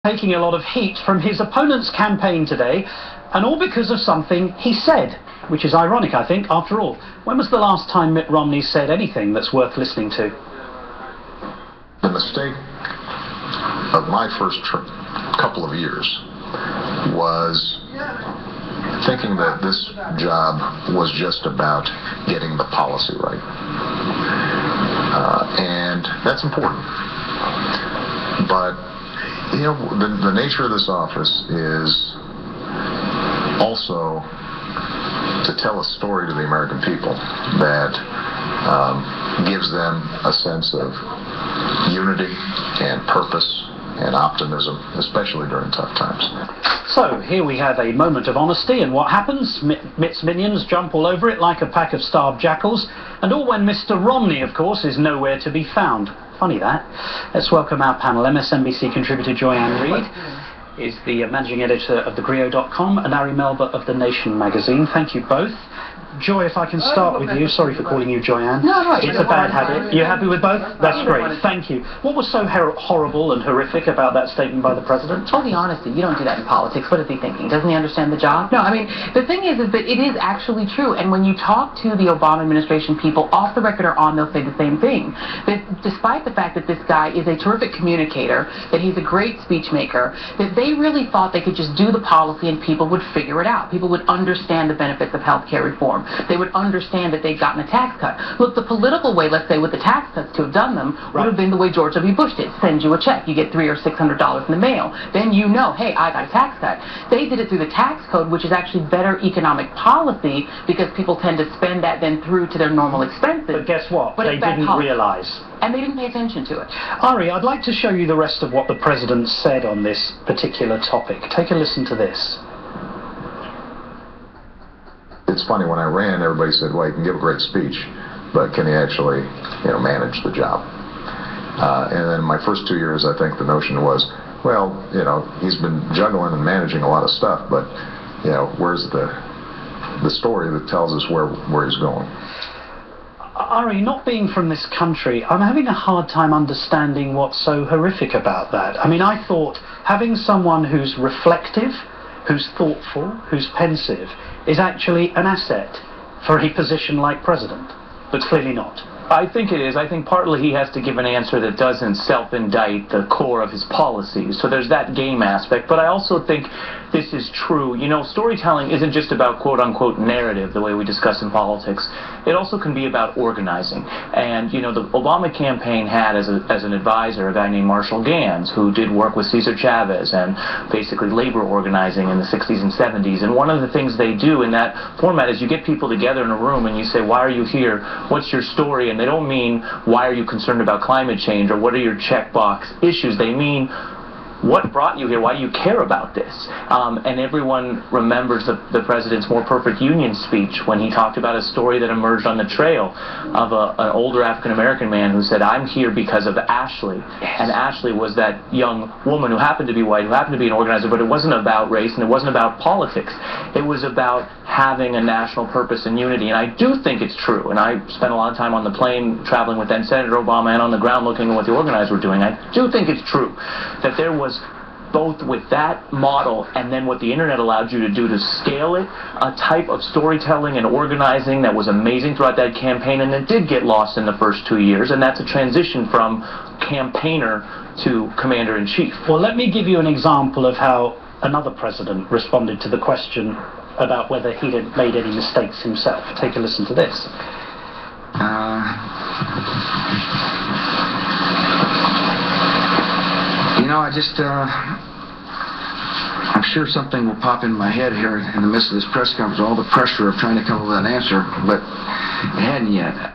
taking a lot of heat from his opponent's campaign today, and all because of something he said, which is ironic, I think. After all, when was the last time Mitt Romney said anything that's worth listening to? The mistake of my first couple of years was thinking that this job was just about getting the policy right. And that's important. But, you know, the nature of this office is also to tell a story to the American people that gives them a sense of unity and purpose and optimism, especially during tough times. So, here we have a moment of honesty, and what happens? Mitt's minions jump all over it like a pack of starved jackals, and all when Mr. Romney, of course, is nowhere to be found. Funny that. Let's welcome our panel. MSNBC contributor Joy-Ann Reid is the managing editor of thegrio.com, and Ari Melber of The Nation magazine. Thank you both. Joy, if I can start with you. Sorry for calling you Joy-Ann. No, it's a bad habit. You happy with both? That's great. Thank you. What was so horrible and horrific about that statement by the president? Oh, the honesty. You don't do that in politics. What is he thinking? Doesn't he understand the job? No, I mean, the thing is that it is actually true. And when you talk to the Obama administration people, off the record or on, they'll say the same thing. That despite the fact that this guy is a terrific communicator, that he's a great speech maker, that they really thought they could just do the policy and people would figure it out. People would understand the benefits of health care reform. They would understand that they'd gotten a tax cut. Look, the political way, let's say, with the tax cuts to have done them would have been the way George W. Bush did. Send you a check. You get $300 or $600 in the mail. Then you know, hey, I got a tax cut. They did it through the tax code, which is actually better economic policy because people tend to spend that then through to their normal expenses. But guess what? They didn't realize. And they didn't pay attention to it. Ari, I'd like to show you the rest of what the president said on this particular topic. Take a listen to this. It's funny, when I ran, everybody said, well, he can give a great speech, but can he actually, manage the job? And then in my first 2 years, I think the notion was, well, he's been juggling and managing a lot of stuff, but, where's the story that tells us where he's going? Ari, not being from this country, I'm having a hard time understanding what's so horrific about that. I mean, I thought having someone who's reflective, who's thoughtful, who's pensive, is actually an asset for a position like president, but clearly not. I think it is. I think partly he has to give an answer that doesn't self-indict the core of his policies. So there's that game aspect. But I also think this is true. Storytelling isn't just about quote-unquote narrative, the way we discuss in politics. It also can be about organizing. And, the Obama campaign had as an advisor a guy named Marshall Gans, who did work with Cesar Chavez and basically labor organizing in the 60s and 70s. And one of the things they do in that format is you get people together in a room and you say, why are you here? What's your story? And they don't mean, why are you concerned about climate change or what are your checkbox issues? They mean, what brought you here? Why do you care about this? And everyone remembers the president's More Perfect Union speech when he talked about a story that emerged on the trail of an older African-American man who said, I'm here because of Ashley. Yes. And Ashley was that young woman who happened to be white, who happened to be an organizer, but it wasn't about race and it wasn't about politics. It was about having a national purpose and unity. And I do think it's true, and I spent a lot of time on the plane traveling with then Senator Obama and on the ground looking at what the organizers were doing. I do think it's true that there was, both with that model and then what the internet allowed you to do to scale it, a type of storytelling and organizing that was amazing throughout that campaign, and it did get lost in the first 2 years, and that's a transition from campaigner to commander-in-chief. Well, let me give you an example of how another president responded to the question about whether he'd made any mistakes himself. Take a listen to this. I'm sure something will pop in my head here in the midst of this press conference, all the pressure of trying to come up with an answer, but it hadn't yet.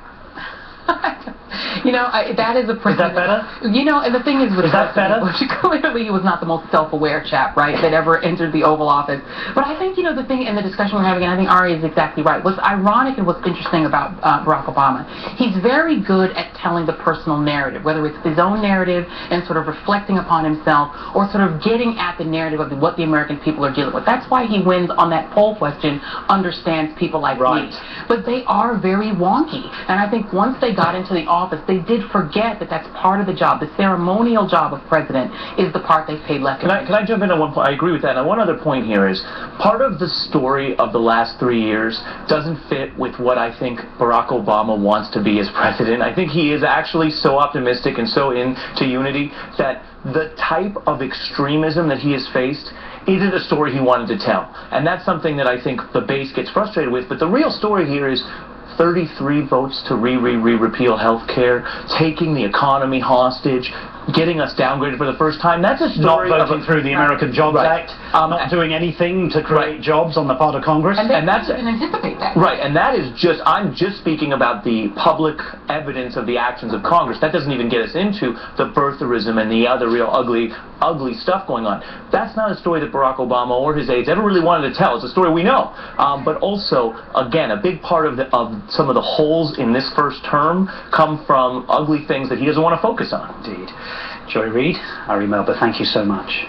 That is a president. Is that better? And the thing is with President Bush, clearly he was not the most self-aware chap, right, that ever entered the Oval Office. But I think, the thing in the discussion we're having, and I think Ari is exactly right, what's ironic and what's interesting about Barack Obama, he's very good at telling the personal narrative, whether it's his own narrative and sort of reflecting upon himself or sort of getting at the narrative of what the American people are dealing with. That's why he wins on that poll question, understands people like me. But they are very wonky. And I think once they got into the office, journalists, they did forget that that's part of the job. The ceremonial job of president is the part they've paid left. Can I jump in on one point? I agree with that. And one other point here is part of the story of the last 3 years doesn't fit with what I think Barack Obama wants to be as president. I think he is actually so optimistic and so into unity that the type of extremism that he has faced isn't a story he wanted to tell. And that's something that I think the base gets frustrated with. But the real story here is 33 votes to repeal health care, taking the economy hostage, getting us downgraded for the first time. That's a story not voting through the American Jobs Act, not doing anything to create jobs on the part of Congress. And that's didn't anticipate that. Right, and that is just, I'm just speaking about the public evidence of the actions of Congress. That doesn't even get us into the birtherism and the other real ugly stuff going on. That's not a story that Barack Obama or his aides ever really wanted to tell. It's a story we know. But also, again, a big part of some of the holes in this first term come from ugly things that he doesn't want to focus on. Indeed. Joy Reid, Ari Melba, thank you so much.